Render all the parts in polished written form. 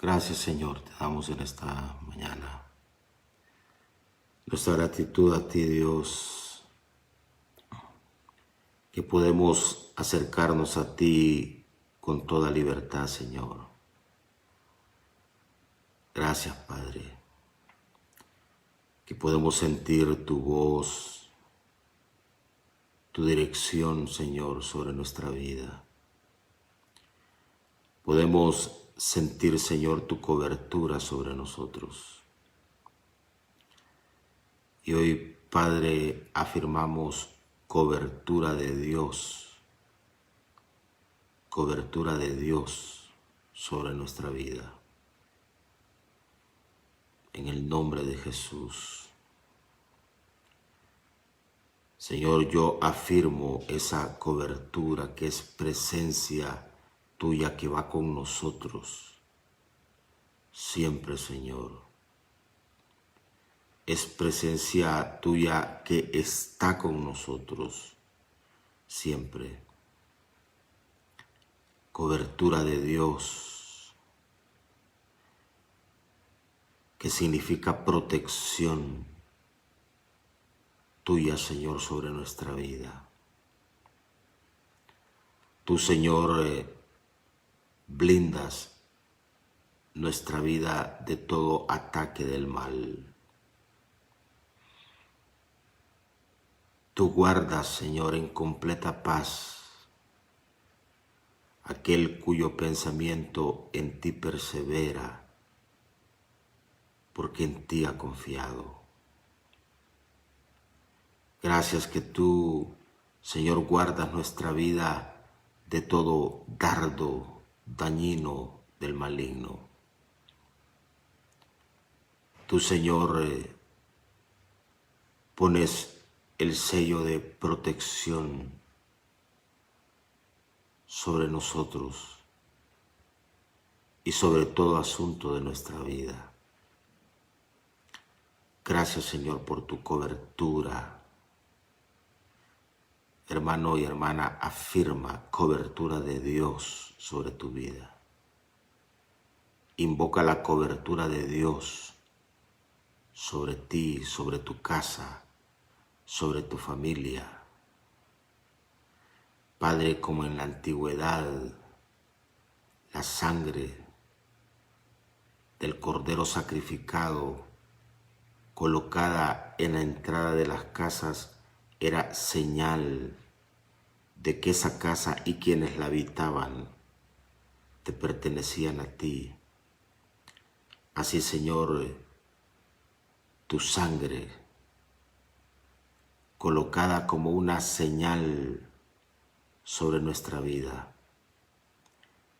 Gracias, Señor, te damos en esta mañana nuestra gratitud a ti, Dios, que podemos acercarnos a ti con toda libertad, Señor. Gracias, Padre, que podemos sentir tu voz, tu dirección, Señor, sobre nuestra vida. Podemos sentir, Señor, tu cobertura sobre nosotros. Y hoy, Padre, afirmamos cobertura de Dios sobre nuestra vida. En el nombre de Jesús. Señor, yo afirmo esa cobertura que es presencia tuya que va con nosotros. Siempre, Señor. Es presencia tuya que está con nosotros. Siempre. Cobertura de Dios, que significa protección tuya, Señor, sobre nuestra vida. Tú, Señor, blindas nuestra vida de todo ataque del mal. Tú guardas, Señor, en completa paz aquel cuyo pensamiento en ti persevera, porque en ti ha confiado. Gracias que tú, Señor, guardas nuestra vida de todo dardo dañino del maligno. Tú, Señor, pones el sello de protección sobre nosotros y sobre todo asunto de nuestra vida. Gracias, Señor, por tu cobertura. Hermano y hermana, afirma cobertura de Dios sobre tu vida. Invoca la cobertura de Dios sobre ti, sobre tu casa, sobre tu familia. Padre, como en la antigüedad, la sangre del cordero sacrificado colocada en la entrada de las casas era señal de que esa casa y quienes la habitaban te pertenecían a ti. Así, Señor, tu sangre colocada como una señal sobre nuestra vida,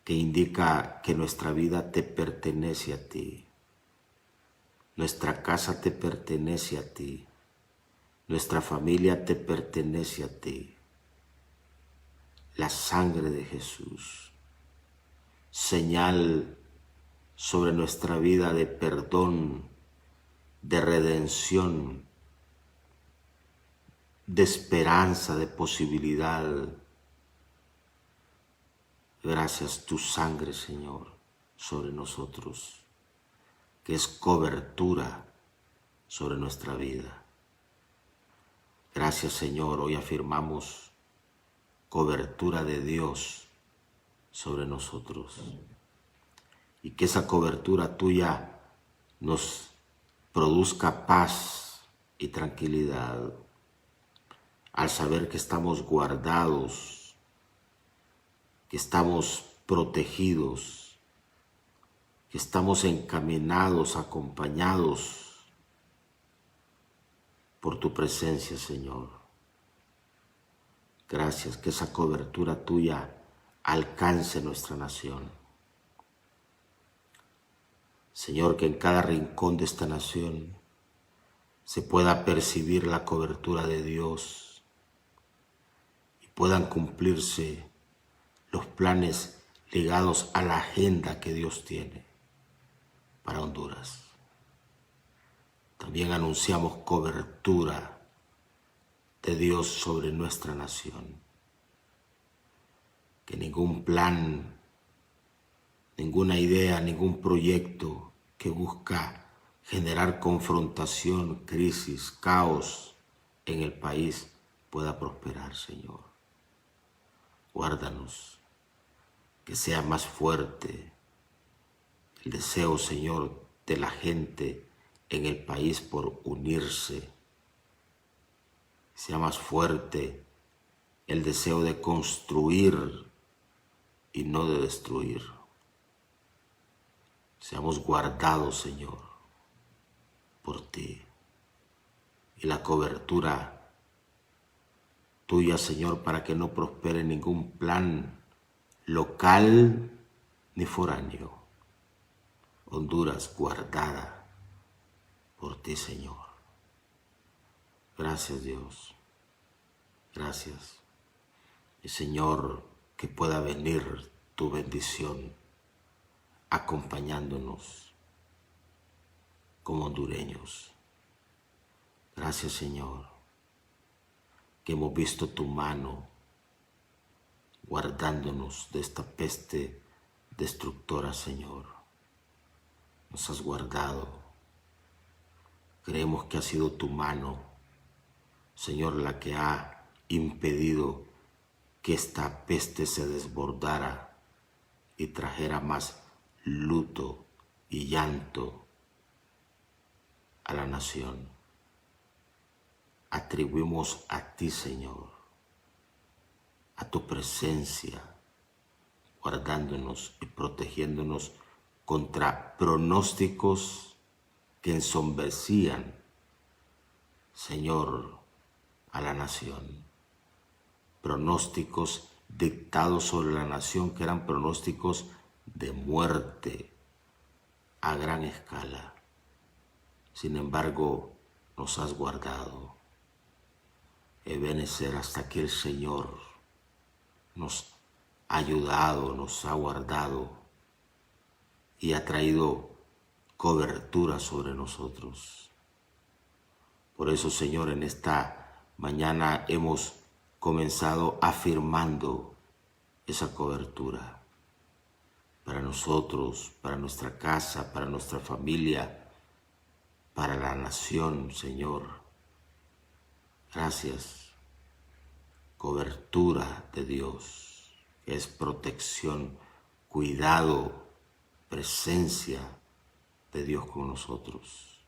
que indica que nuestra vida te pertenece a ti, nuestra casa te pertenece a ti, nuestra familia te pertenece a ti. La sangre de Jesús, señal sobre nuestra vida de perdón, de redención, de esperanza, de posibilidad. Gracias tu sangre, Señor, sobre nosotros, que es cobertura sobre nuestra vida. Gracias, Señor, hoy afirmamos cobertura de Dios sobre nosotros y que esa cobertura tuya nos produzca paz y tranquilidad al saber que estamos guardados, que estamos protegidos, que estamos encaminados, acompañados por tu presencia, Señor. Gracias, que esa cobertura tuya alcance nuestra nación. Señor, que en cada rincón de esta nación se pueda percibir la cobertura de Dios y puedan cumplirse los planes ligados a la agenda que Dios tiene para Honduras. También anunciamos cobertura de Dios sobre nuestra nación. Que ningún plan ninguna idea, ningún proyecto que busca generar confrontación, crisis, caos en el país pueda prosperar, Señor. Guárdanos, que sea más fuerte el deseo, Señor, de la gente en el país por unirse. Sea más fuerte el deseo de construir y no de destruir. Seamos guardados, Señor, por ti. Y la cobertura tuya, Señor, para que no prospere ningún plan local ni foráneo. Honduras guardada por ti, Señor. Gracias, Dios. Gracias. Y Señor, que pueda venir tu bendición acompañándonos como hondureños. Gracias, Señor, que hemos visto tu mano guardándonos de esta peste destructora, Señor. Nos has guardado. Creemos que ha sido tu mano, Señor, la que ha impedido que esta peste se desbordara y trajera más luto y llanto a la nación. Atribuimos a ti, Señor, a tu presencia, guardándonos y protegiéndonos contra pronósticos que ensombrecían, Señor, a la nación. Pronósticos dictados sobre la nación que eran pronósticos de muerte a gran escala. Sin embargo, nos has guardado. Ebenezer, hasta que el Señor nos ha ayudado, nos ha guardado y ha traído cobertura sobre nosotros. Por eso, Señor, en esta mañana hemos comenzado afirmando esa cobertura para nosotros, para nuestra casa, para nuestra familia, para la nación, Señor. Gracias. Cobertura de Dios, que es protección, cuidado, presencia de Dios con nosotros.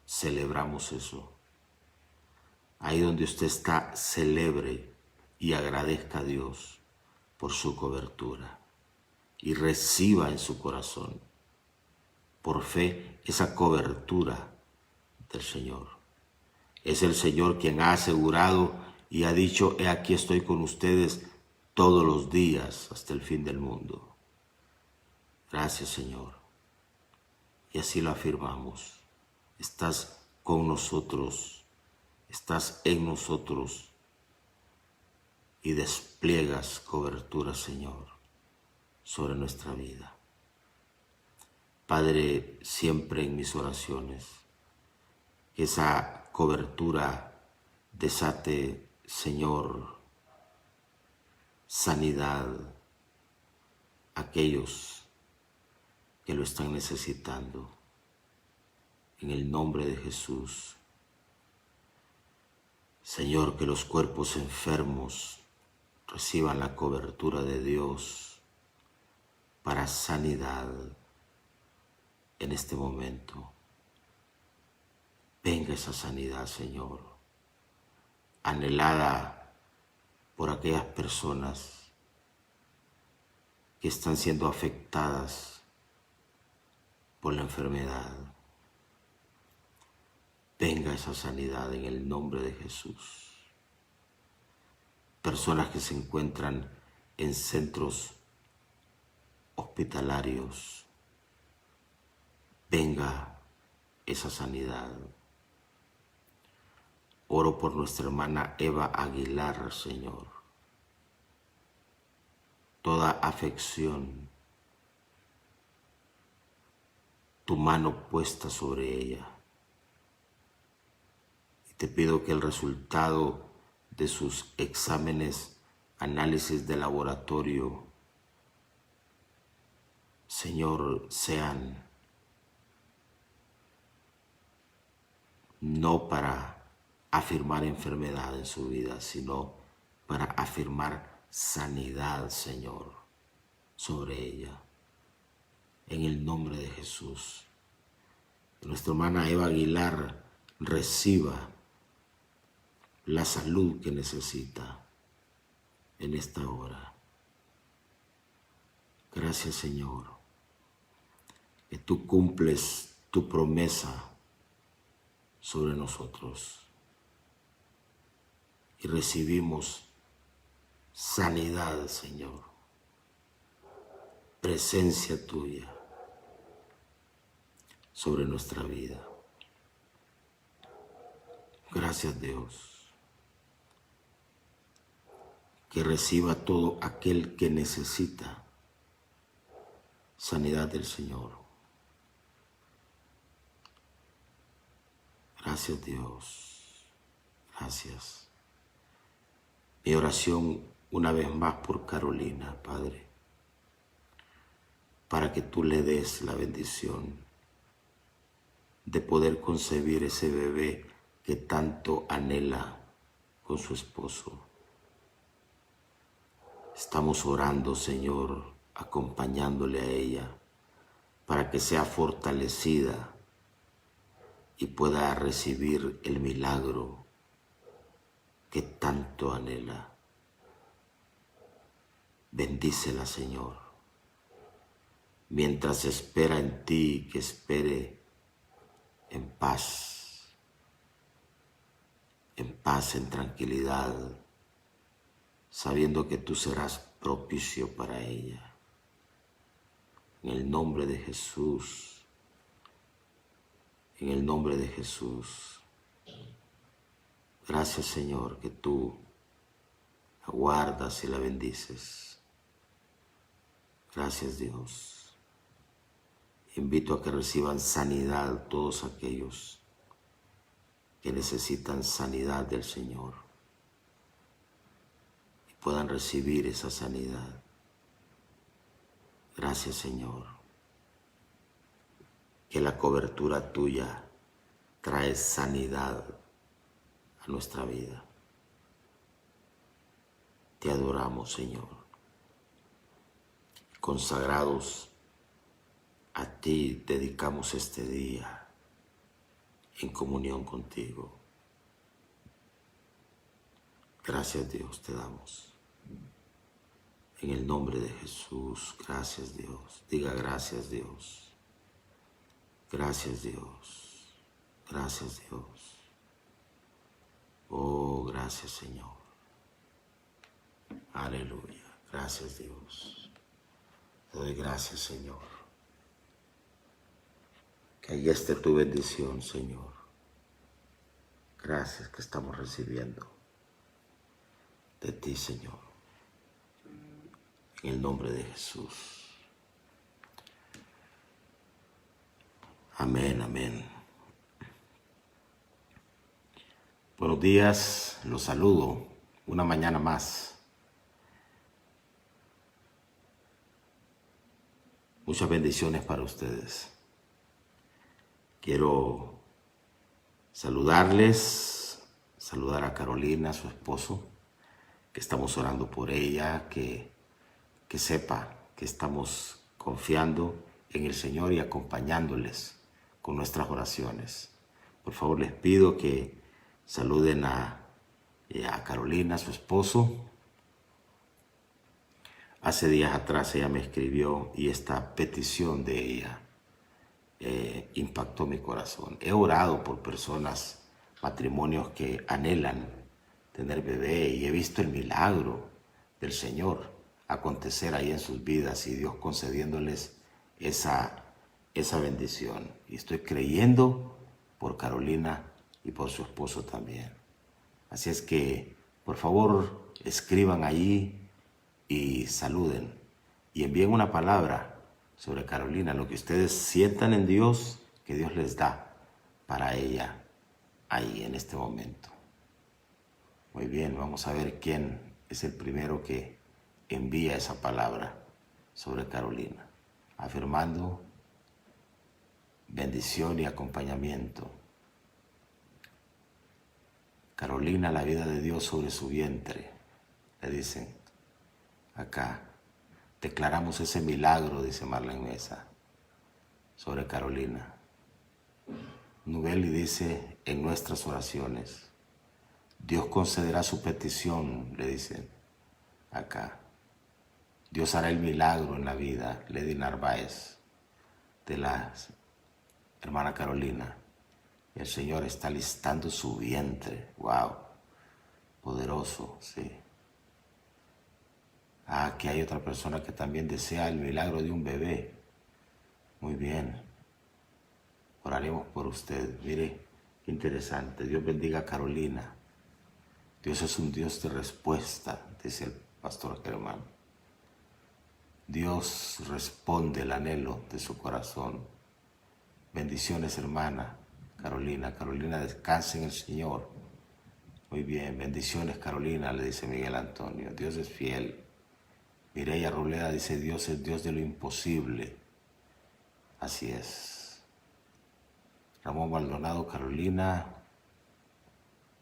Celebramos eso. Ahí donde usted está, celebre y agradezca a Dios por su cobertura y reciba en su corazón, por fe, esa cobertura del Señor. Es el Señor quien ha asegurado y ha dicho: he aquí estoy con ustedes todos los días hasta el fin del mundo. Gracias, Señor. Y así lo afirmamos. Estás con nosotros, estás en nosotros y despliegas cobertura, Señor, sobre nuestra vida. Padre, siempre en mis oraciones, que esa cobertura desate, Señor, sanidad a aquellos que lo están necesitando. En el nombre de Jesús. Señor, que los cuerpos enfermos reciban la cobertura de Dios para sanidad en este momento. Venga esa sanidad, Señor, anhelada por aquellas personas que están siendo afectadas por la enfermedad. Venga esa sanidad en el nombre de Jesús. Personas que se encuentran en centros hospitalarios, venga esa sanidad. Oro por nuestra hermana Eva Aguilar, Señor. Toda afección, tu mano puesta sobre ella. Y te pido que el resultado de sus exámenes, análisis de laboratorio, Señor, sean no para afirmar enfermedad en su vida, sino para afirmar sanidad, Señor, sobre ella. En el nombre de Jesús. Nuestra hermana Eva Aguilar reciba la salud que necesita en esta hora. Gracias, Señor, que tú cumples tu promesa sobre nosotros y recibimos sanidad, Señor, presencia tuya sobre nuestra vida. Gracias, Dios. Que reciba todo aquel que necesita sanidad del Señor. Gracias, Dios. Gracias. Mi oración una vez más por Carolina, Padre, para que tú le des la bendición de poder concebir ese bebé que tanto anhela con su esposo. Estamos orando, Señor, acompañándole a ella para que sea fortalecida y pueda recibir el milagro que tanto anhela. Bendícela, Señor, mientras espera en ti, que espere en paz, en tranquilidad, sabiendo que tú serás propicio para ella. En el nombre de Jesús, en el nombre de Jesús. Gracias, Señor, que tú la guardas y la bendices. Gracias, Dios. Invito a que reciban sanidad todos aquellos que necesitan sanidad del Señor y puedan recibir esa sanidad. Gracias, Señor, que la cobertura tuya trae sanidad a nuestra vida. Te adoramos, Señor. Consagrados a ti dedicamos este día en comunión contigo. Gracias, Dios, te damos. En el nombre de Jesús, gracias, Dios. Diga gracias, Dios. Gracias, Dios. Gracias, Dios. Oh, gracias, Señor. Aleluya. Gracias, Dios. Te doy gracias, Señor. Que ahí esté tu bendición, Señor. Gracias que estamos recibiendo de ti, Señor. En el nombre de Jesús. Amén, amén. Buenos días, los saludo. Una mañana más. Muchas bendiciones para ustedes. Quiero saludarles, saludar a Carolina, su esposo, que estamos orando por ella, que sepa que estamos confiando en el Señor y acompañándoles con nuestras oraciones. Por favor, les pido que saluden a Carolina, su esposo. Hace días atrás ella me escribió y esta petición de ella impactó mi corazón. He orado por personas, matrimonios que anhelan tener bebé y he visto el milagro del Señor acontecer ahí en sus vidas y Dios concediéndoles esa bendición. Y estoy creyendo por Carolina y por su esposo también. Así es que, por favor, escriban allí y saluden y envíen una palabra sobre Carolina, lo que ustedes sientan en Dios, que Dios les da para ella ahí en este momento. Muy bien, vamos a ver quién es el primero que envía esa palabra sobre Carolina. afirmando bendición y acompañamiento. Carolina, la vida de Dios sobre su vientre, le dicen acá. Declaramos ese milagro, dice Marlene Mesa, sobre Carolina. Nubeli dice, en nuestras oraciones, Dios concederá su petición, le dicen acá. Dios hará el milagro en la vida, Lady Narváez, de la hermana Carolina. El Señor está listando su vientre. ¡Wow! Poderoso, sí. Aquí hay otra persona que también desea el milagro de un bebé. Muy bien. Oraremos por usted. Mire, qué interesante. Dios bendiga a Carolina. Dios es un Dios de respuesta, dice el pastor Germán. Dios responde el anhelo de su corazón. Bendiciones, hermana Carolina. Carolina, descanse en el Señor. Muy bien. Bendiciones, Carolina, le dice Miguel Antonio. Dios es fiel. Mireya Ruleda dice, Dios es Dios de lo imposible. Así es. Ramón Maldonado, Carolina,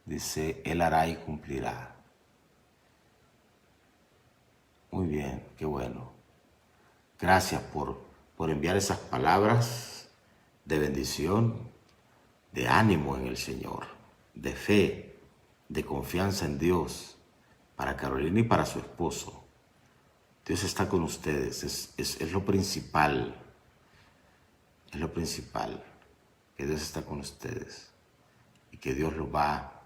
dice, Él hará y cumplirá. Muy bien, qué bueno. Gracias por enviar esas palabras de bendición, de ánimo en el Señor, de fe, de confianza en Dios, para Carolina y para su esposo. Dios está con ustedes, es lo principal, es lo principal, que Dios está con ustedes y que Dios los va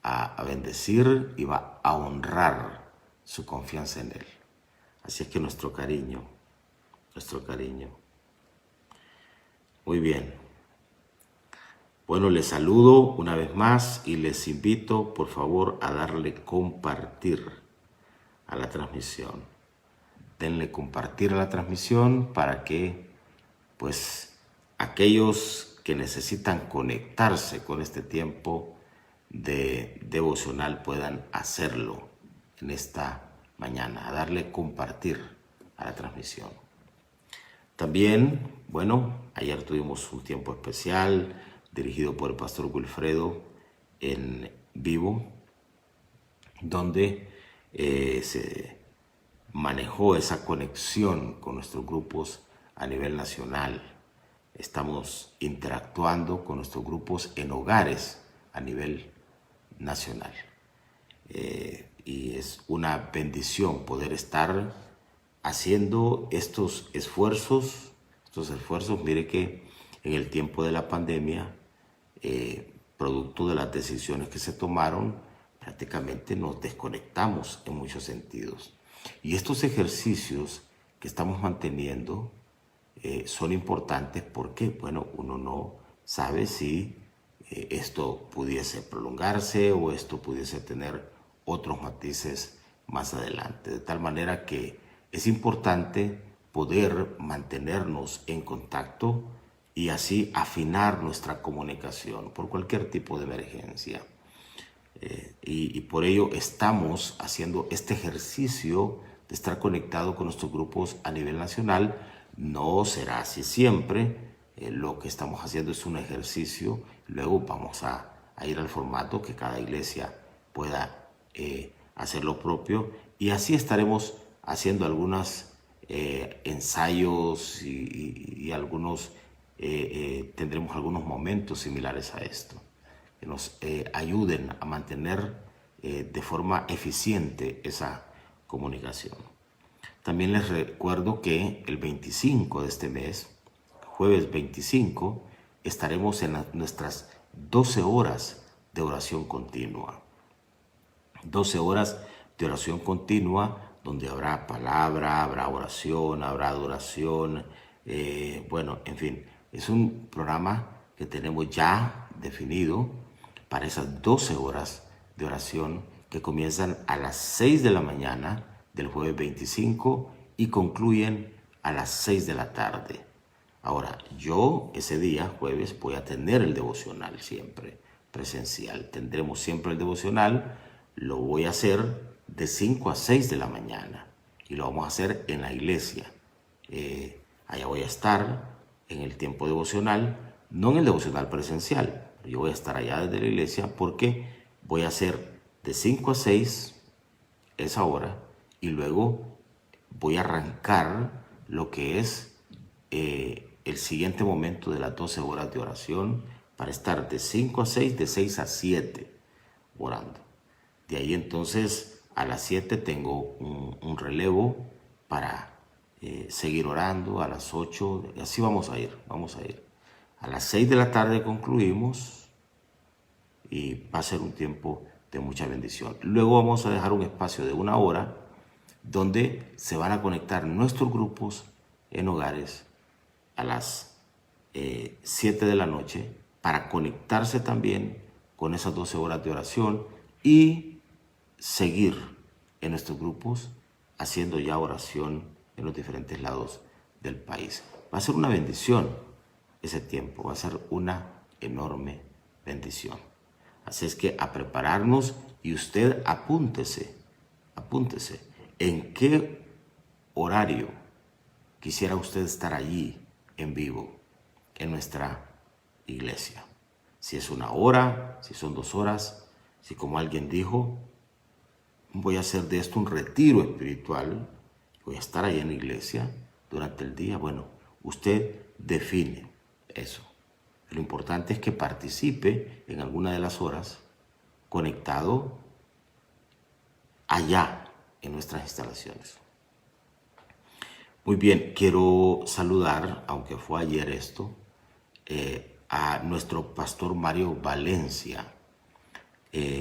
a bendecir y va a honrar su confianza en Él. Así es que nuestro cariño. Muy bien. Bueno, les saludo una vez más y les invito, por favor, a darle compartir a la transmisión. Denle compartir a la transmisión para que, pues, aquellos que necesitan conectarse con este tiempo de devocional puedan hacerlo en esta mañana, a darle compartir a la transmisión. También, bueno, ayer tuvimos un tiempo especial dirigido por el pastor Wilfredo en vivo, donde se manejó esa conexión con nuestros grupos a nivel nacional. Estamos interactuando con nuestros grupos en hogares a nivel nacional. Y es una bendición poder estar haciendo estos esfuerzos. Mire que en el tiempo de la pandemia, producto de las decisiones que se tomaron, prácticamente nos desconectamos en muchos sentidos. Y estos ejercicios que estamos manteniendo son importantes porque, bueno, uno no sabe si esto pudiese prolongarse o esto pudiese tener otros matices más adelante. De tal manera que es importante poder mantenernos en contacto y así afinar nuestra comunicación por cualquier tipo de emergencia. Y por ello estamos haciendo este ejercicio de estar conectado con nuestros grupos a nivel nacional. No será así siempre. Lo que estamos haciendo es un ejercicio. Luego vamos a ir al formato que cada iglesia pueda hacer lo propio. Y así estaremos haciendo algunos ensayos y algunos tendremos algunos momentos similares a esto, que nos ayuden a mantener de forma eficiente esa comunicación. También les recuerdo que el 25 de este mes, jueves 25, estaremos en nuestras 12 horas de oración continua. 12 horas de oración continua donde habrá palabra, habrá oración, habrá adoración. Bueno, en fin, es un programa que tenemos ya definido para esas 12 horas de oración que comienzan a las 6 de la mañana del jueves 25 y concluyen a las 6 de la tarde. Ahora, yo ese día, jueves, voy a tener el devocional siempre presencial. Tendremos siempre el devocional. Lo voy a hacer de 5 a 6 de la mañana y lo vamos a hacer en la iglesia. Allá voy a estar en el tiempo devocional, no en el devocional presencial. Yo voy a estar allá desde la iglesia porque voy a hacer de 5 a 6 esa hora y luego voy a arrancar lo que es el siguiente momento de las 12 horas de oración para estar de 5 a 6, de 6 a 7 orando. De ahí entonces a las 7 tengo un relevo para seguir orando, a las 8, y así vamos a ir. A las 6 de la tarde concluimos y va a ser un tiempo de mucha bendición. Luego vamos a dejar un espacio de 1 hora donde se van a conectar nuestros grupos en hogares a las 7 de la noche para conectarse también con esas 12 horas de oración y seguir en nuestros grupos haciendo ya oración en los diferentes lados del país. Va a ser una bendición ese tiempo, va a ser una enorme bendición. Así es que a prepararnos y usted apúntese en qué horario quisiera usted estar allí en vivo en nuestra iglesia. Si es 1 hora, si son 2 horas, si como alguien dijo, voy a hacer de esto un retiro espiritual, voy a estar ahí en la iglesia durante el día. Bueno, usted define eso. Lo importante es que participe en alguna de las horas conectado allá en nuestras instalaciones. Muy bien, quiero saludar, aunque fue ayer esto, a nuestro pastor Mario Valencia.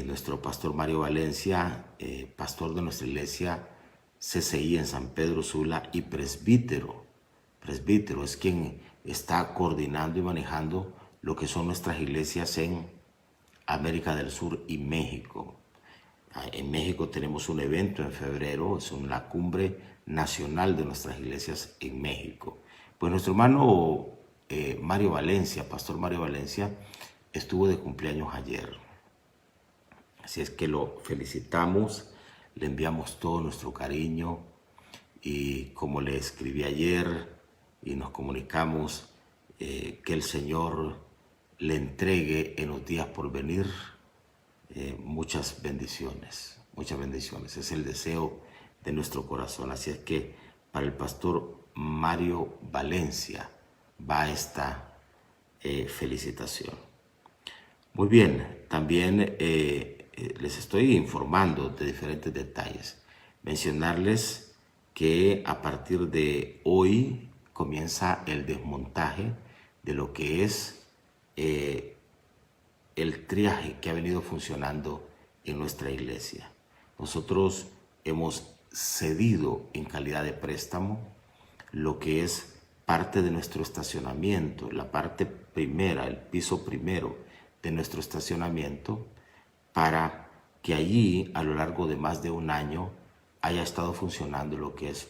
Nuestro pastor Mario Valencia, pastor de nuestra iglesia CCI en San Pedro Sula y presbítero. Presbítero es quien está coordinando y manejando lo que son nuestras iglesias en América del Sur y México. En México tenemos un evento en febrero, es la cumbre nacional de nuestras iglesias en México. Pues nuestro hermano Mario Valencia, pastor Mario Valencia, estuvo de cumpleaños ayer. Así es que lo felicitamos, le enviamos todo nuestro cariño y como le escribí ayer y nos comunicamos, que el Señor le entregue en los días por venir muchas bendiciones, es el deseo de nuestro corazón. Así es que para el pastor Mario Valencia va esta felicitación. Muy bien, también les estoy informando de diferentes detalles. Mencionarles que a partir de hoy comienza el desmontaje de lo que es el triaje que ha venido funcionando en nuestra iglesia. Nosotros hemos cedido en calidad de préstamo lo que es parte de nuestro estacionamiento, la parte primera, el piso primero de nuestro estacionamiento, para que allí a lo largo de más de un año haya estado funcionando lo que es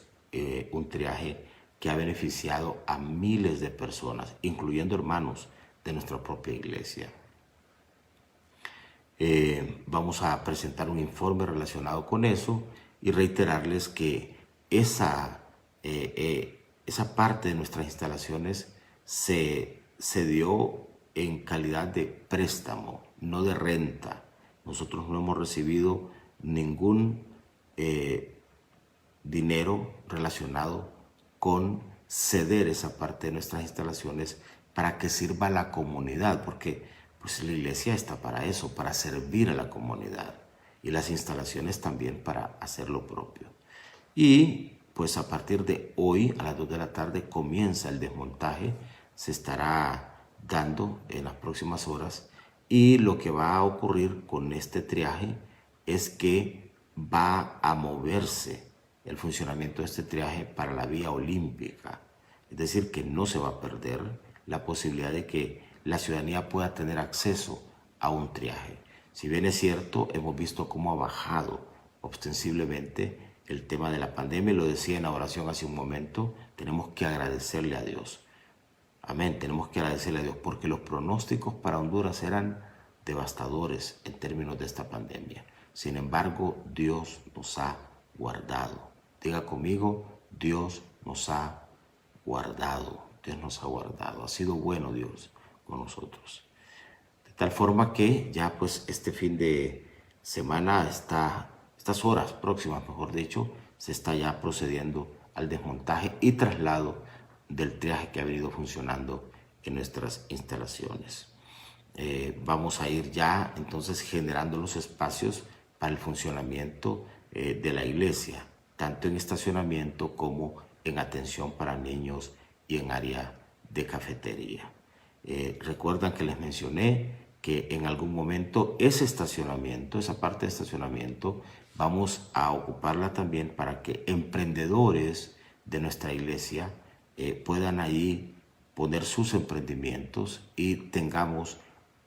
un triaje que ha beneficiado a miles de personas, incluyendo hermanos de nuestra propia iglesia. Vamos a presentar un informe relacionado con eso y reiterarles que esa parte de nuestras instalaciones se dio en calidad de préstamo, no de renta. Nosotros no hemos recibido ningún dinero relacionado con ceder esa parte de nuestras instalaciones para que sirva a la comunidad, porque pues la iglesia está para eso, para servir a la comunidad, y las instalaciones también para hacer lo propio. Y pues a partir de hoy a las 2 de la tarde comienza el desmontaje, se estará dando en las próximas horas, y lo que va a ocurrir con este triaje es que va a moverse el funcionamiento de este triaje para la vía olímpica, es decir, que no se va a perder la posibilidad de que la ciudadanía pueda tener acceso a un triaje. Si bien es cierto, hemos visto cómo ha bajado ostensiblemente el tema de la pandemia, y lo decía en la oración hace un momento, tenemos que agradecerle a Dios. Amén, tenemos que agradecerle a Dios porque los pronósticos para Honduras eran devastadores en términos de esta pandemia. Sin embargo, Dios nos ha guardado. Diga conmigo, Dios nos ha guardado, Dios nos ha guardado, ha sido bueno Dios con nosotros. De tal forma que ya pues este fin de semana estas horas próximas, mejor dicho, se está ya procediendo al desmontaje y traslado del triaje que ha venido funcionando en nuestras instalaciones. Vamos a ir ya entonces generando los espacios para el funcionamiento de la iglesia, tanto en estacionamiento como en atención para niños y en área de cafetería. Recuerdan que les mencioné que en algún momento ese estacionamiento, esa parte de estacionamiento, vamos a ocuparla también para que emprendedores de nuestra iglesia puedan ahí poner sus emprendimientos y tengamos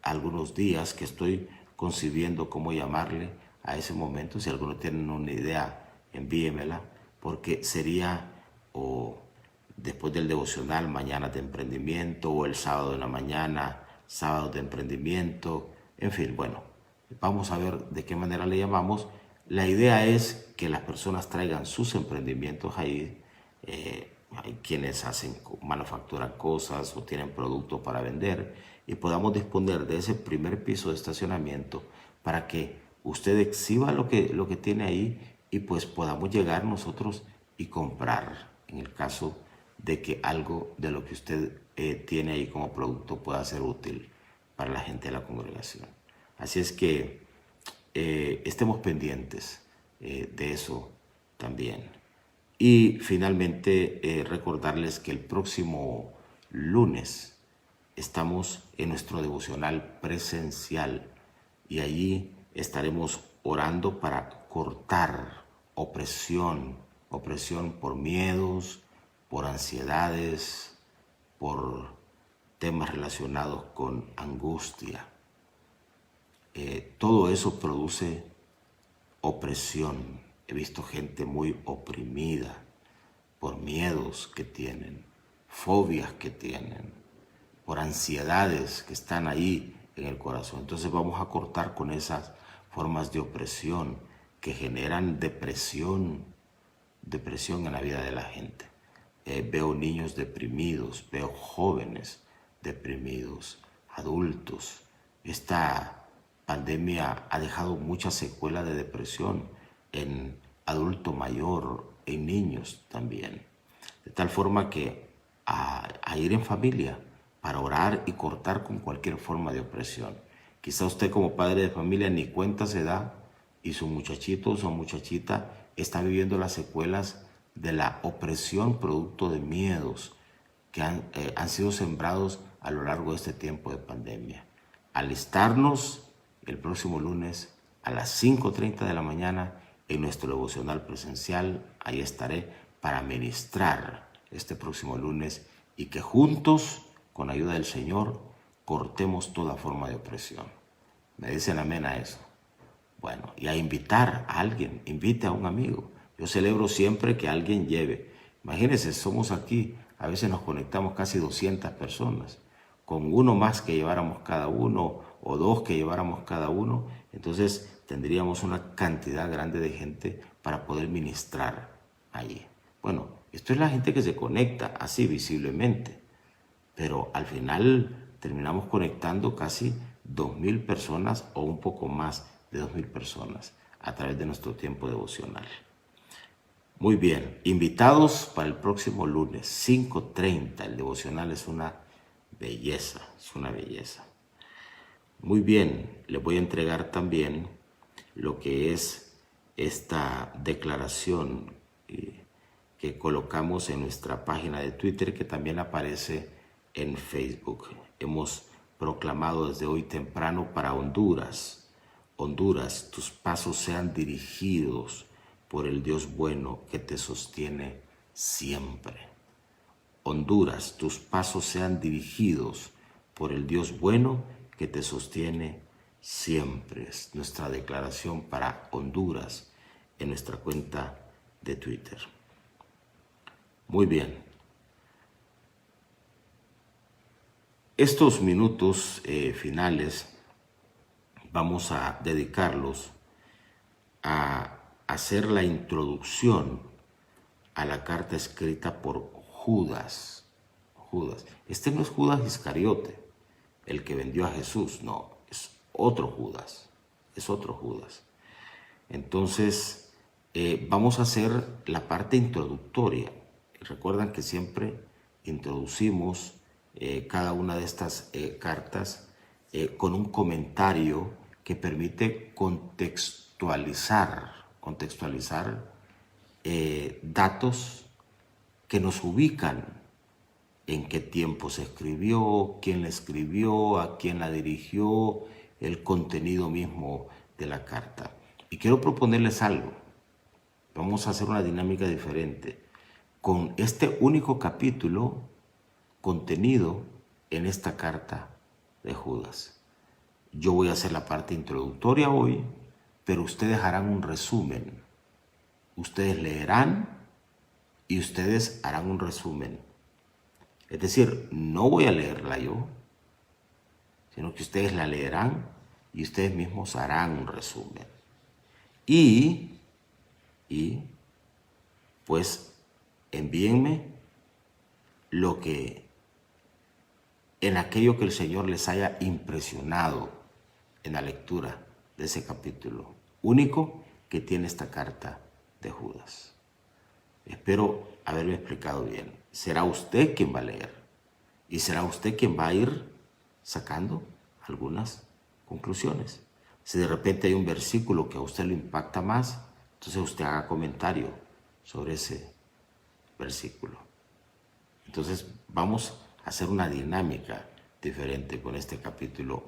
algunos días que estoy concibiendo cómo llamarle a ese momento. Si algunos tienen una idea, envíemela, porque sería o después del devocional, mañana de emprendimiento, o el sábado en la mañana, sábado de emprendimiento, en fin, bueno, vamos a ver de qué manera le llamamos. La idea es que las personas traigan sus emprendimientos ahí. Hay quienes manufacturan cosas o tienen productos para vender y podamos disponer de ese primer piso de estacionamiento para que usted exhiba lo que tiene ahí y pues podamos llegar nosotros y comprar en el caso de que algo de lo que usted tiene ahí como producto pueda ser útil para la gente de la congregación. Así es que estemos pendientes de eso también. Y finalmente recordarles que el próximo lunes estamos en nuestro devocional presencial y allí estaremos orando para cortar opresión por miedos, por ansiedades, por temas relacionados con angustia. Todo eso produce opresión. He visto gente muy oprimida por miedos que tienen, fobias que tienen, por ansiedades que están ahí en el corazón. Entonces vamos a cortar con esas formas de opresión que generan depresión en la vida de la gente. Veo niños deprimidos, veo jóvenes deprimidos, adultos. Esta pandemia ha dejado mucha secuela de depresión en adulto mayor, en niños también. De tal forma que a ir en familia para orar y cortar con cualquier forma de opresión. Quizá usted como padre de familia ni cuenta se da y su muchachito o su muchachita está viviendo las secuelas de la opresión producto de miedos que han sido sembrados a lo largo de este tiempo de pandemia. Alistarnos el próximo lunes a las 5:30 de la mañana en nuestro devocional presencial. Ahí estaré para ministrar este próximo lunes y que juntos, con ayuda del Señor, cortemos toda forma de opresión. ¿Me dicen amén a eso? Bueno, y a invitar a alguien, invite a un amigo. Yo celebro siempre que alguien lleve. Imagínense, somos aquí, a veces nos conectamos casi 200 personas. Con uno más que lleváramos cada uno o dos que lleváramos cada uno, entonces tendríamos una cantidad grande de gente para poder ministrar allí. Bueno, esto es la gente que se conecta así visiblemente, pero al final terminamos conectando casi 2,000 personas o un poco más de 2,000 personas a través de nuestro tiempo devocional. Muy bien, invitados para el próximo lunes, 5:30. El devocional es una belleza, es una belleza. Muy bien, les voy a entregar también lo que es esta declaración que colocamos en nuestra página de Twitter, que también aparece en Facebook. Hemos proclamado desde hoy temprano para Honduras. Honduras, tus pasos sean dirigidos por el Dios bueno que te sostiene siempre. Honduras, tus pasos sean dirigidos por el Dios bueno que te sostiene siempre. Es nuestra declaración para Honduras en nuestra cuenta de Twitter. Muy bien. Estos minutos finales vamos a dedicarlos a hacer la introducción a la carta escrita por Judas. Judas. Este no es Judas Iscariote, el que vendió a Jesús, no, es otro Judas, es otro Judas. Entonces, vamos a hacer la parte introductoria. Recuerdan que siempre introducimos cada una de estas cartas con un comentario que permite contextualizar datos que nos ubican en qué tiempo se escribió, quién la escribió, a quién la dirigió, el contenido mismo de la carta. Y quiero proponerles algo. Vamos a hacer una dinámica diferente. Con este único capítulo contenido en esta carta de Judas. Yo voy a hacer la parte introductoria hoy, pero ustedes harán un resumen. Ustedes leerán y ustedes harán un resumen. Es decir, no voy a leerla yo, sino que ustedes la leerán y ustedes mismos harán un resumen. Y pues envíenme lo que en aquello que el Señor les haya impresionado en la lectura de ese capítulo único que tiene esta carta de Judas. Espero haberme explicado bien. Será usted quien va a leer y será usted quien va a ir sacando algunas conclusiones. Si de repente hay un versículo que a usted lo impacta más, entonces usted haga comentario sobre ese versículo. Entonces vamos a hacer una dinámica diferente con este capítulo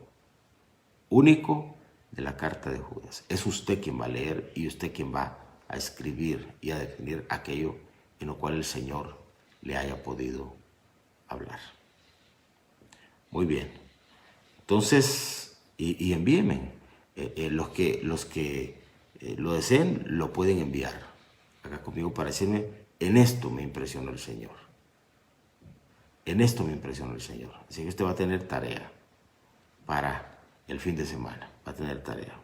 único de la carta de Judas. Es usted quien va a leer y usted quien va a escribir y a definir aquello en lo cual el Señor le haya podido hablar. Muy bien. Entonces, y envíenme. Los que lo deseen lo pueden enviar acá conmigo para decirme, en esto me impresionó el Señor. En esto me impresionó el Señor. Así que usted va a tener tarea para el fin de semana. Va a tener tarea.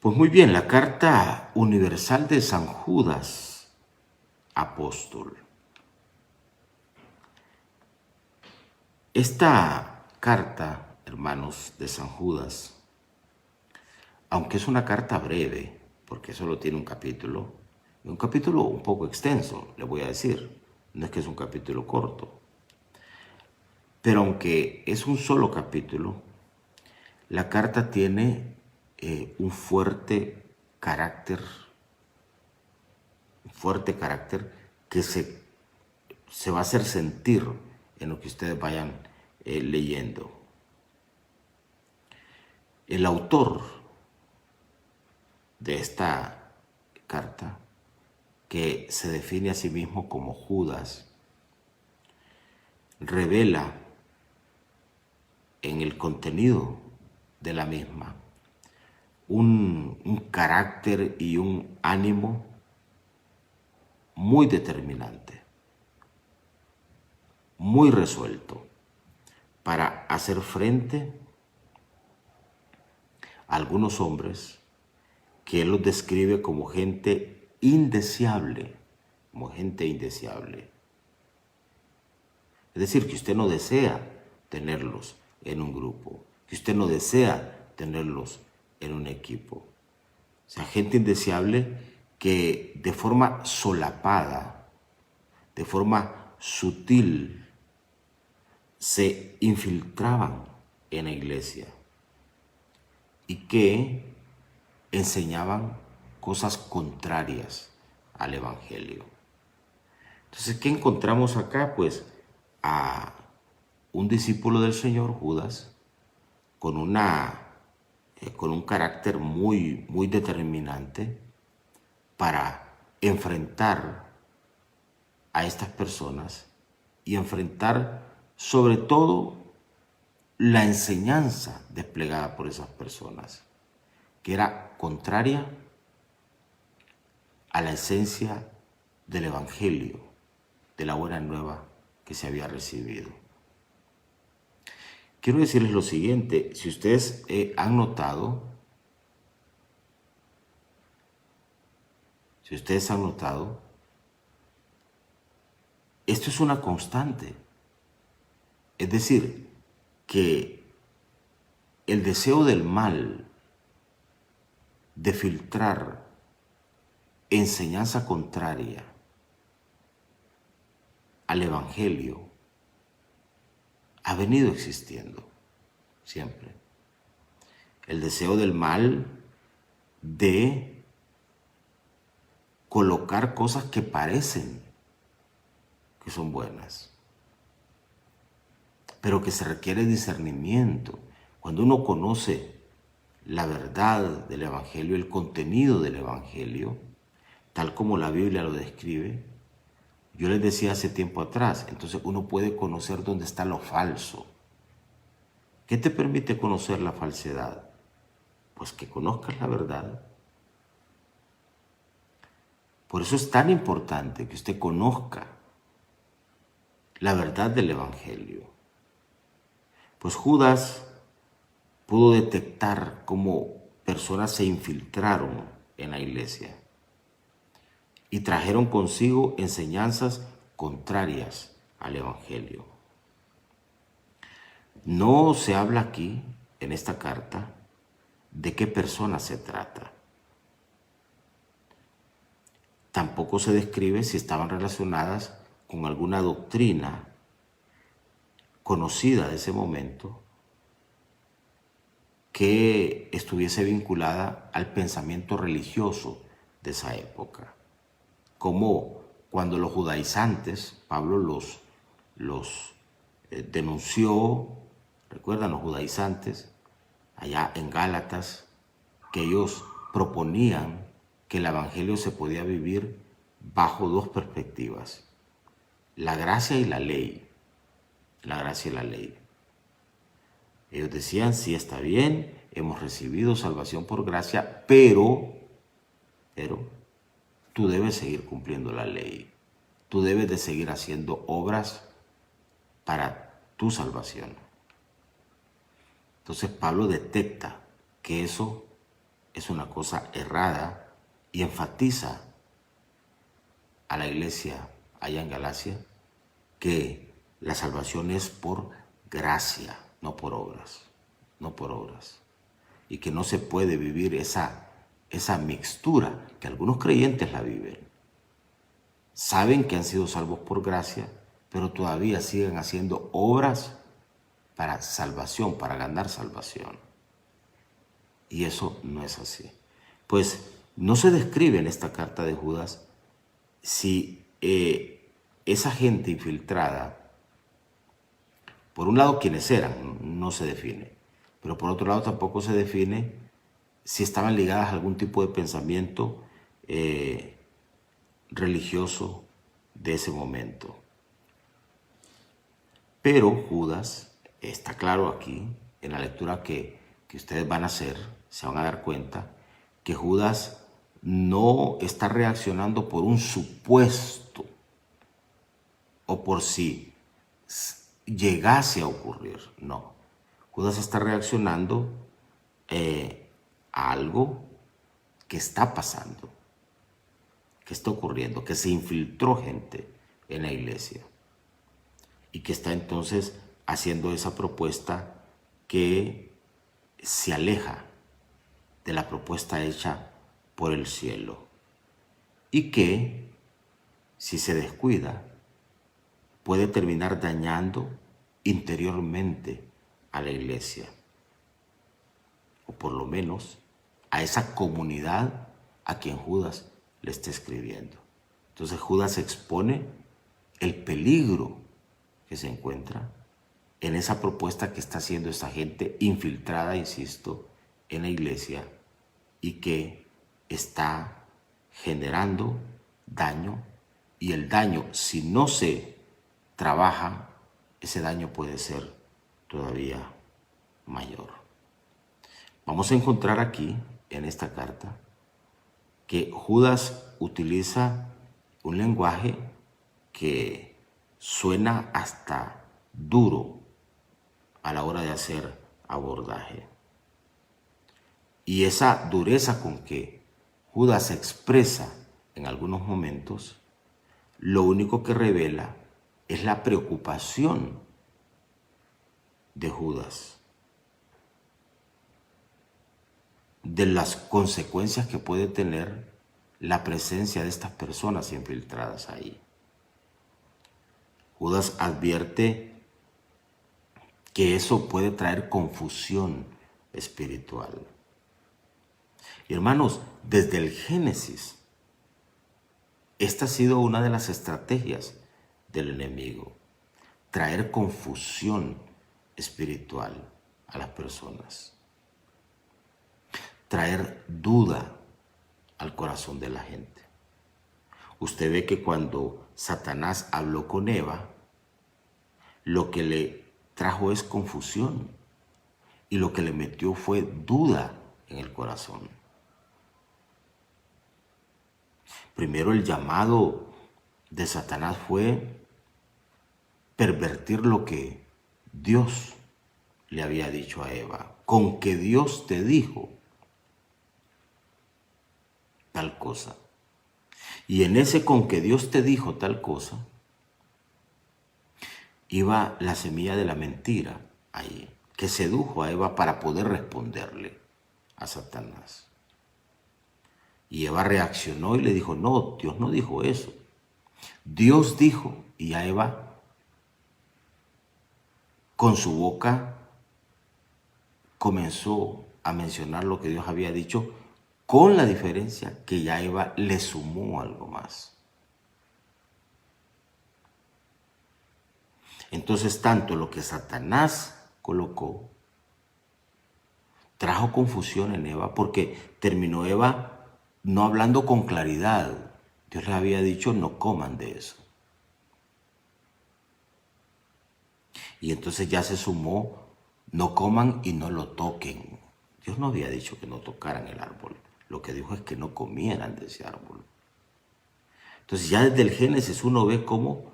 Pues muy bien, la carta universal de San Judas, apóstol. Esta carta, hermanos, de San Judas, aunque es una carta breve, porque solo tiene un capítulo un poco extenso, le voy a decir, no es que es un capítulo corto, pero aunque es un solo capítulo, la carta tiene un fuerte carácter que se va a hacer sentir en lo que ustedes vayan leyendo. El autor de esta carta, que se define a sí mismo como Judas, revela en el contenido de la misma un carácter y un ánimo muy determinante, muy resuelto para hacer frente a algunos hombres que él los describe como gente indeseable, Es decir, que usted no desea tenerlos en un grupo, que usted no desea tenerlos en un equipo. O sea, gente indeseable que de forma solapada, de forma sutil, se infiltraban en la iglesia y que enseñaban cosas contrarias al Evangelio. Entonces, ¿qué encontramos acá? Pues a un discípulo del Señor, Judas, con un carácter muy determinante para enfrentar a estas personas y enfrentar sobre todo la enseñanza desplegada por esas personas, que era contraria a la esencia del Evangelio, de la buena nueva que se había recibido. Quiero decirles lo siguiente, si ustedes han notado, esto es una constante. Es decir, que el deseo del mal de filtrar enseñanza contraria al Evangelio ha venido existiendo siempre. El deseo del mal de colocar cosas que parecen que son buenas, pero que se requiere discernimiento. Cuando uno conoce la verdad del Evangelio, el contenido del Evangelio, tal como la Biblia lo describe, yo les decía hace tiempo atrás, entonces uno puede conocer dónde está lo falso. ¿Qué te permite conocer la falsedad? Pues que conozcas la verdad. Por eso es tan importante que usted conozca la verdad del Evangelio. Pues Judas pudo detectar cómo personas se infiltraron en la iglesia y trajeron consigo enseñanzas contrarias al Evangelio. No se habla aquí, en esta carta, de qué persona se trata. Tampoco se describe si estaban relacionadas con alguna doctrina conocida de ese momento que estuviese vinculada al pensamiento religioso de esa época. Como cuando los judaizantes, Pablo los denunció, recuerdan los judaizantes, allá en Gálatas, que ellos proponían que el Evangelio se podía vivir bajo dos perspectivas, la gracia y la ley. La gracia y la ley. Ellos decían, sí, está bien, hemos recibido salvación por gracia, pero tú debes seguir cumpliendo la ley. Tú debes de seguir haciendo obras para tu salvación. Entonces Pablo detecta que eso es una cosa errada y enfatiza a la iglesia allá en Galacia que la salvación es por gracia, no por obras, no por obras. Y que no se puede vivir esa mixtura que algunos creyentes la viven. Saben que han sido salvos por gracia, pero todavía siguen haciendo obras para salvación, para ganar salvación. Y eso no es así. Pues no se describe en esta carta de Judas si esa gente infiltrada, por un lado quiénes eran, no se define, pero por otro lado tampoco se define si estaban ligadas a algún tipo de pensamiento religioso de ese momento. Pero Judas, está claro aquí, en la lectura que ustedes van a hacer, se van a dar cuenta, que Judas no está reaccionando por un supuesto o por si llegase a ocurrir, no. Judas está reaccionando a algo que está pasando, que está ocurriendo, que se infiltró gente en la iglesia y que está entonces haciendo esa propuesta que se aleja de la propuesta hecha por el cielo y que, si se descuida, puede terminar dañando interiormente a la iglesia, o por lo menos a esa comunidad a quien Judas le está escribiendo. Entonces Judas expone el peligro que se encuentra en esa propuesta que está haciendo esa gente infiltrada, insisto, en la iglesia y que está generando daño, y el daño, si no se trabaja, ese daño puede ser todavía mayor. Vamos a encontrar aquí, en esta carta, que Judas utiliza un lenguaje que suena hasta duro a la hora de hacer abordaje. Y esa dureza con que Judas se expresa en algunos momentos, lo único que revela es la preocupación de Judas, de las consecuencias que puede tener la presencia de estas personas infiltradas ahí. Judas advierte que eso puede traer confusión espiritual. Y hermanos, desde el Génesis, esta ha sido una de las estrategias del enemigo, traer confusión espiritual a las personas, traer duda al corazón de la gente. Usted ve que cuando Satanás habló con Eva, lo que le trajo es confusión y lo que le metió fue duda en el corazón. Primero el llamado de Satanás fue pervertir lo que Dios le había dicho a Eva. Con que Dios te dijo tal cosa. Y en ese con que Dios te dijo tal cosa, iba la semilla de la mentira ahí, que sedujo a Eva para poder responderle a Satanás. Y Eva reaccionó y le dijo, no, Dios no dijo eso. Dios dijo, y a Eva con su boca comenzó a mencionar lo que Dios había dicho, con la diferencia que ya Eva le sumó algo más. Entonces, tanto lo que Satanás colocó trajo confusión en Eva, porque terminó Eva no hablando con claridad. Dios les había dicho, no coman de eso. Y entonces ya se sumó, no coman y no lo toquen. Dios no había dicho que no tocaran el árbol. Lo que dijo es que no comieran de ese árbol. Entonces ya desde el Génesis uno ve cómo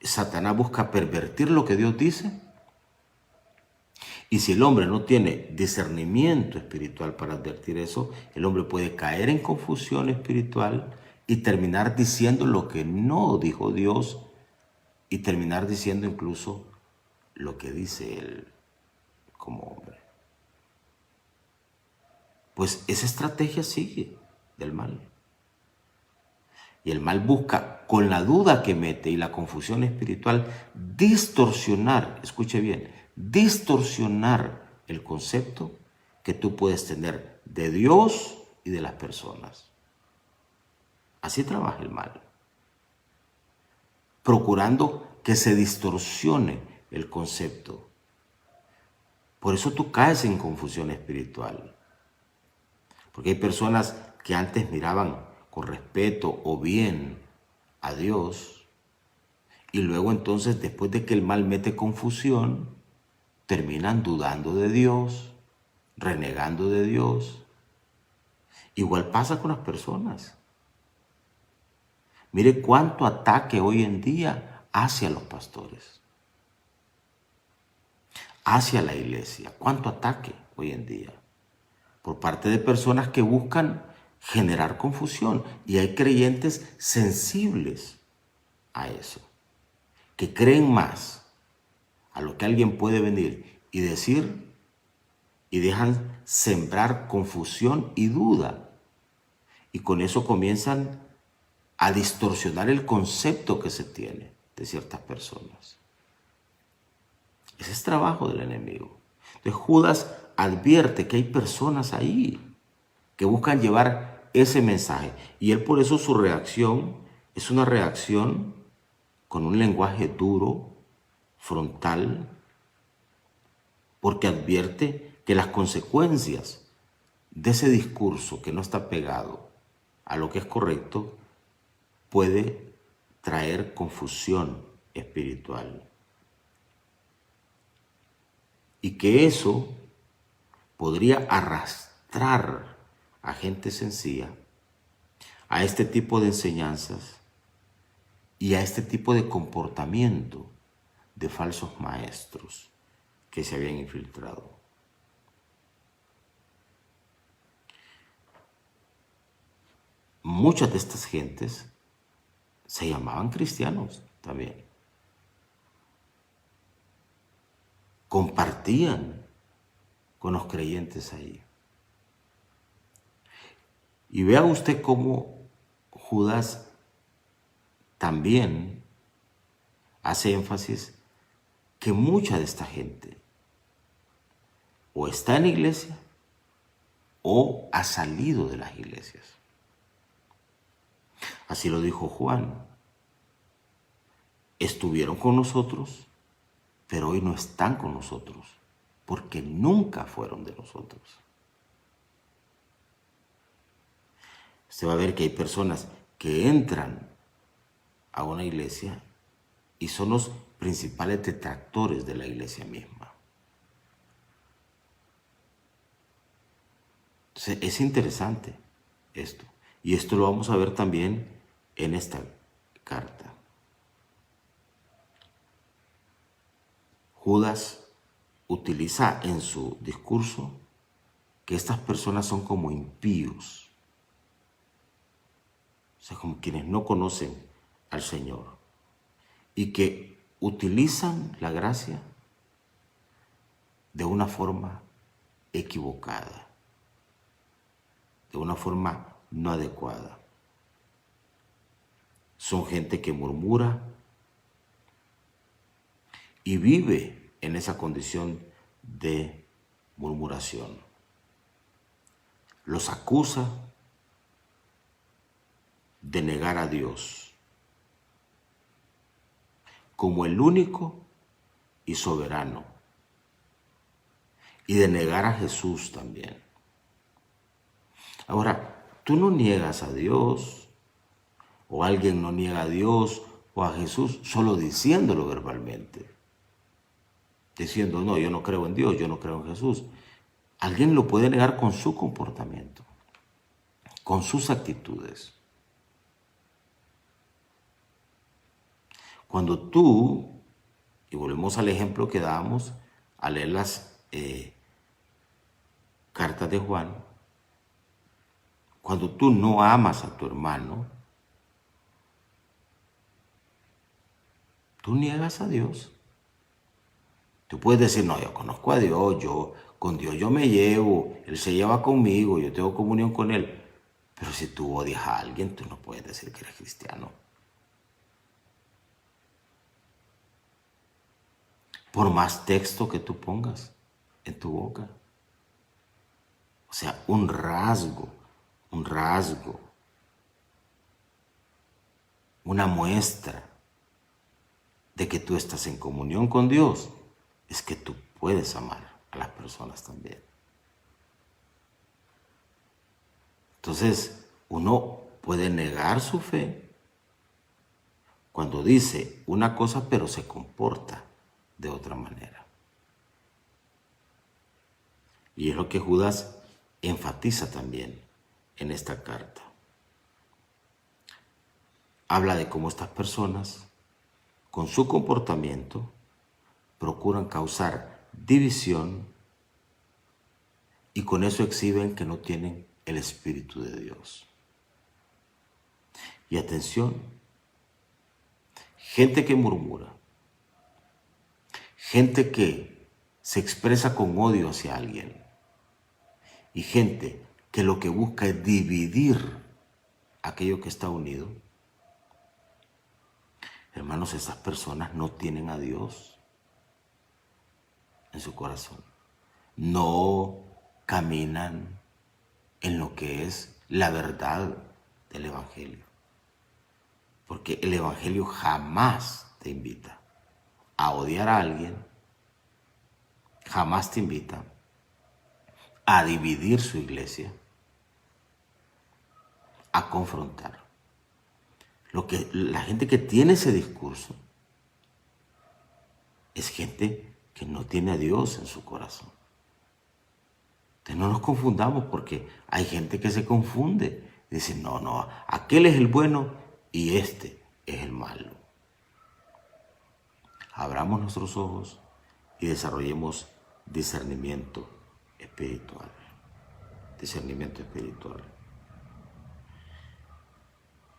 Satanás busca pervertir lo que Dios dice. Y si el hombre no tiene discernimiento espiritual para advertir eso, el hombre puede caer en confusión espiritual y terminar diciendo lo que no dijo Dios y terminar diciendo incluso lo que dice él como hombre. Pues esa estrategia sigue del mal. Y el mal busca, con la duda que mete y la confusión espiritual, distorsionar, escuche bien, distorsionar el concepto que tú puedes tener de Dios y de las personas. Así trabaja el mal, procurando que se distorsione el concepto. Por eso tú caes en confusión espiritual. Porque hay personas que antes miraban con respeto o bien a Dios y luego entonces después de que el mal mete confusión, terminan dudando de Dios, renegando de Dios. Igual pasa con las personas. Mire cuánto ataque hoy en día hacia los pastores, hacia la iglesia, cuánto ataque hoy en día por parte de personas que buscan generar confusión. Y hay creyentes sensibles a eso, que creen más a lo que alguien puede venir y decir y dejan sembrar confusión y duda. Y con eso comienzan a distorsionar el concepto que se tiene de ciertas personas. Ese es trabajo del enemigo. Entonces Judas advierte que hay personas ahí que buscan llevar ese mensaje. Y él por eso su reacción es una reacción con un lenguaje duro, frontal, porque advierte que las consecuencias de ese discurso que no está pegado a lo que es correcto puede traer confusión espiritual. Y que eso podría arrastrar a gente sencilla a este tipo de enseñanzas y a este tipo de comportamiento de falsos maestros que se habían infiltrado. Muchas de estas gentes se llamaban cristianos también. compartían con los creyentes ahí. Y vea usted cómo Judas también hace énfasis que mucha de esta gente o está en la iglesia o ha salido de las iglesias. Así lo dijo Juan. Estuvieron con nosotros, pero hoy no están con nosotros, porque nunca fueron de nosotros. Usted va a ver que hay personas que entran a una iglesia y son los principales detractores de la iglesia misma. Entonces, es interesante esto. Y esto lo vamos a ver también en esta carta. Judas utiliza en su discurso que estas personas son como impíos, o sea, como quienes no conocen al Señor y que utilizan la gracia de una forma equivocada, de una forma no adecuada. Son gente que murmura y vive en esa condición de murmuración. Los acusa de negar a Dios como el único y soberano y de negar a Jesús también. Ahora, tú no niegas a Dios o alguien no niega a Dios o a Jesús solo diciéndolo verbalmente. Diciendo, no, yo no creo en Dios, yo no creo en Jesús. Alguien lo puede negar con su comportamiento, con sus actitudes. Cuando tú, y volvemos al ejemplo que dábamos al leer las cartas de Juan, cuando tú no amas a tu hermano, tú niegas a Dios. Tú puedes decir, no, yo conozco a Dios, con Dios yo me llevo, Él se lleva conmigo, yo tengo comunión con Él. Pero si tú odias a alguien, tú no puedes decir que eres cristiano. Por más texto que tú pongas en tu boca. O sea, un rasgo, una muestra de que tú estás en comunión con Dios, es que tú puedes amar a las personas también. Entonces, uno puede negar su fe cuando dice una cosa pero se comporta de otra manera. Y es lo que Judas enfatiza también en esta carta. Habla de cómo estas personas, con su comportamiento, procuran causar división y con eso exhiben que no tienen el Espíritu de Dios. Y atención, gente que murmura, gente que se expresa con odio hacia alguien y gente que lo que busca es dividir aquello que está unido. Hermanos, esas personas no tienen a Dios en su corazón. No caminan en lo que es la verdad del Evangelio. Porque el Evangelio jamás te invita a odiar a alguien, jamás te invita a dividir su iglesia, a confrontar. La gente que tiene ese discurso es gente que no tiene a Dios en su corazón. Entonces no nos confundamos porque hay gente que se confunde. Dice, no, aquel es el bueno y este es el malo. Abramos nuestros ojos y desarrollemos discernimiento espiritual. Discernimiento espiritual.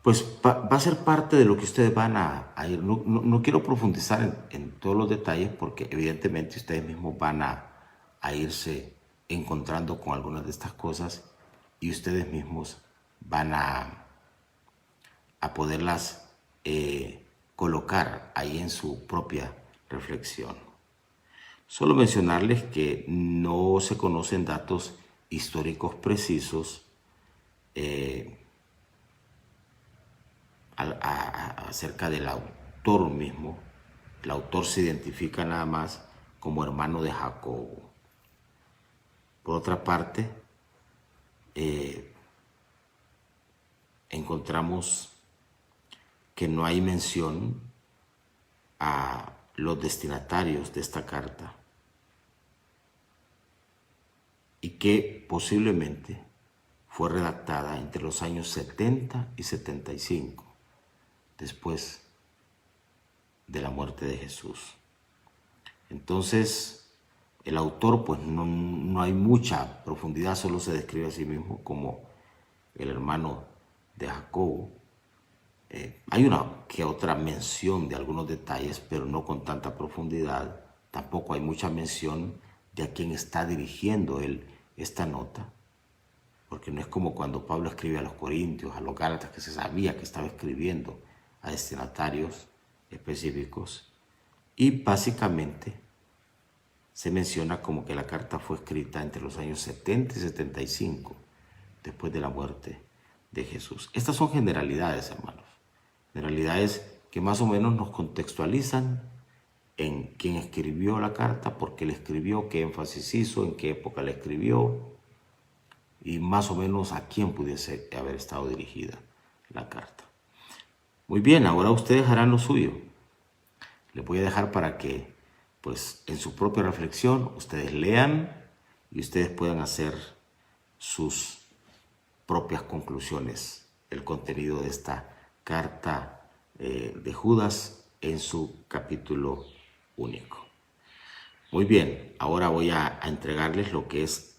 pues va a ser parte de lo que ustedes van a ir. No quiero profundizar en todos los detalles porque evidentemente ustedes mismos van a irse encontrando con algunas de estas cosas y ustedes mismos van a poderlas colocar ahí en su propia reflexión. Solo mencionarles que no se conocen datos históricos precisos acerca del autor mismo. El autor se identifica nada más como hermano de Jacobo. Por otra parte, encontramos que no hay mención a los destinatarios de esta carta y que posiblemente fue redactada entre los años 70 y 75 después de la muerte de Jesús. Entonces, el autor, pues no hay mucha profundidad, solo se describe a sí mismo como el hermano de Jacobo. Hay una que otra mención de algunos detalles, pero no con tanta profundidad. Tampoco hay mucha mención de a quién está dirigiendo él esta nota, porque no es como cuando Pablo escribe a los Corintios, a los Gálatas, que se sabía que estaba escribiendo a destinatarios específicos. Y básicamente se menciona como que la carta fue escrita entre los años 70 y 75, después de la muerte de Jesús. Estas son generalidades, hermanos. Generalidades que más o menos nos contextualizan en quién escribió la carta, por qué la escribió, qué énfasis hizo, en qué época la escribió y más o menos a quién pudiese haber estado dirigida la carta. Muy bien, ahora ustedes harán lo suyo. Les voy a dejar para que, pues, en su propia reflexión, ustedes lean y ustedes puedan hacer sus propias conclusiones, el contenido de esta carta de Judas en su capítulo único. Muy bien, ahora voy a entregarles lo que es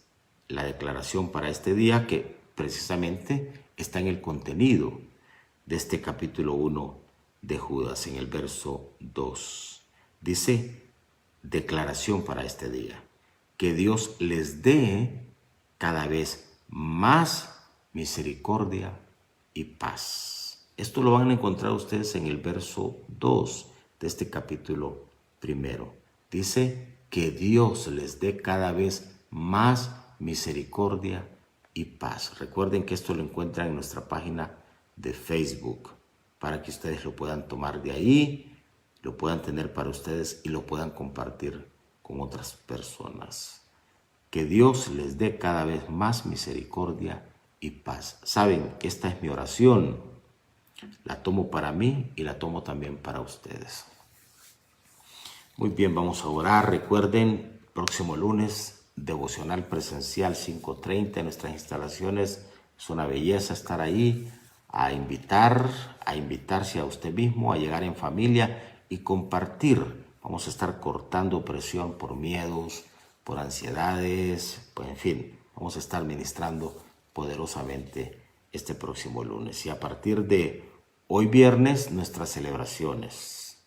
la declaración para este día, que precisamente está en el contenido de este capítulo 1 de Judas, en el verso 2. Dice, declaración para este día, que Dios les dé cada vez más misericordia y paz. Esto lo van a encontrar ustedes en el verso 2 de este capítulo primero. Dice que Dios les dé cada vez más misericordia y paz. Recuerden que esto lo encuentran en nuestra página de Facebook para que ustedes lo puedan tomar de ahí, lo puedan tener para ustedes y lo puedan compartir con otras personas. Que Dios les dé cada vez más misericordia y paz. Saben, esta es mi oración. La tomo para mí y la tomo también para ustedes. Muy bien, vamos a orar. Recuerden, próximo lunes, devocional presencial 5:30 en nuestras instalaciones. Es una belleza estar ahí, a invitarse a usted mismo, a llegar en familia y compartir. Vamos a estar cortando presión por miedos, por ansiedades, pues en fin, vamos a estar ministrando poderosamente este próximo lunes. Y a partir de hoy viernes, nuestras celebraciones,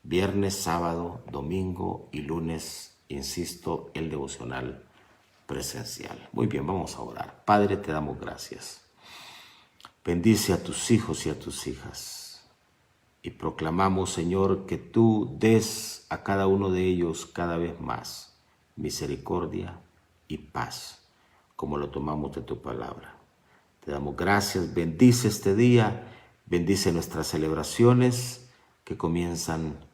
viernes, sábado, domingo y lunes, insisto, el devocional presencial. Muy bien, vamos a orar. Padre, te damos gracias. Bendice a tus hijos y a tus hijas. Y proclamamos, Señor, que tú des a cada uno de ellos cada vez más misericordia y paz, como lo tomamos de tu palabra. Te damos gracias, bendice este día, bendice nuestras celebraciones que comienzan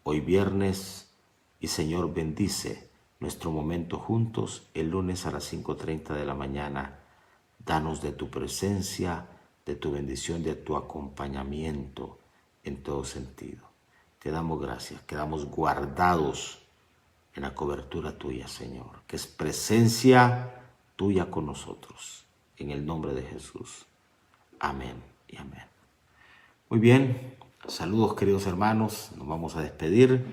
hoy viernes y, Señor, bendice nuestro momento juntos el lunes a las 5:30 de la mañana. Danos de tu presencia, de tu bendición, de tu acompañamiento en todo sentido. Te damos gracias, quedamos guardados en la cobertura tuya, Señor, que es presencia tuya con nosotros. En el nombre de Jesús. Amén y amén. Muy bien, saludos queridos hermanos, nos vamos a despedir.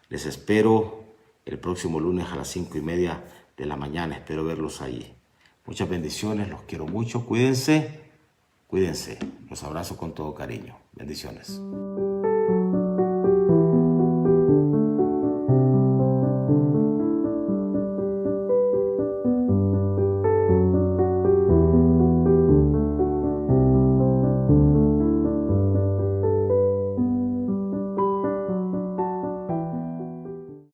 Les espero el próximo lunes a las 5:30 de la mañana, espero verlos allí. Muchas bendiciones, los quiero mucho, cuídense Cuídense. Los abrazo con todo cariño. Bendiciones.